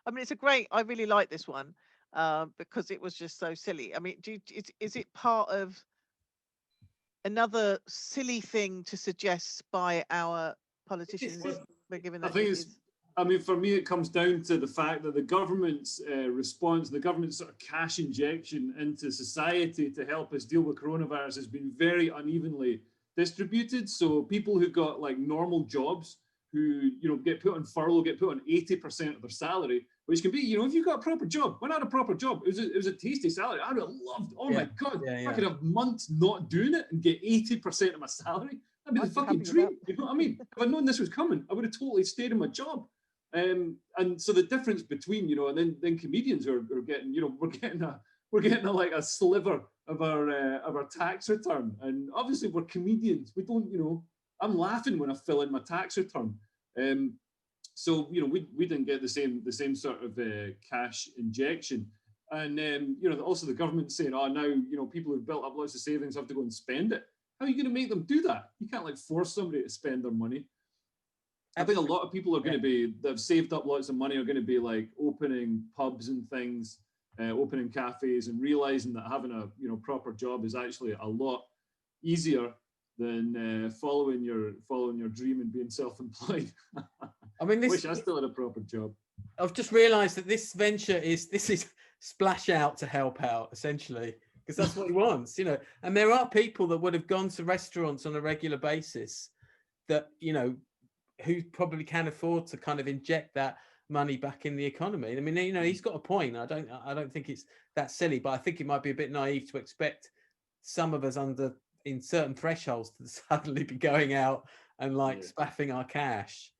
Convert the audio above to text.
I mean, I really like this one because it was just so silly. I mean, is it part of another silly thing to suggest by our politicians we're given I that think it it's, is? I mean, for me, it comes down to the fact that the government's response, the government's sort of cash injection into society to help us deal with coronavirus has been very unevenly distributed. So people who've got like normal jobs who, get put on furlough, get put on 80% of their salary, which can be, if you've got a proper job. When I had a proper job, it was a tasty salary. I would have loved, oh my God, if I could have months not doing it and get 80% of my salary, that'd be the fucking dream. You know what I mean? If I'd known this was coming, I would have totally stayed in my job. And so the difference between, and then comedians are getting, we're getting like a sliver of our tax return. And obviously we're comedians. We don't, I'm laughing when I fill in my tax return. So we didn't get the same sort of cash injection. And also the government saying, oh, now people who've built up lots of savings have to go and spend it. How are you going to make them do that? You can't like force somebody to spend their money. I think a lot of people are going to be that have saved up lots of money are going to be like opening pubs and things, opening cafes, and realizing that having a proper job is actually a lot easier than following your dream and being self-employed. I mean, wish I still had a proper job. I've just realised that this venture is splash out to help out essentially, because that's what he wants, And there are people that would have gone to restaurants on a regular basis that who probably can afford to kind of inject that money back in the economy. I mean, he's got a point. I don't think it's that silly, but I think it might be a bit naive to expect some of us in certain thresholds to suddenly be going out and like spaffing our cash.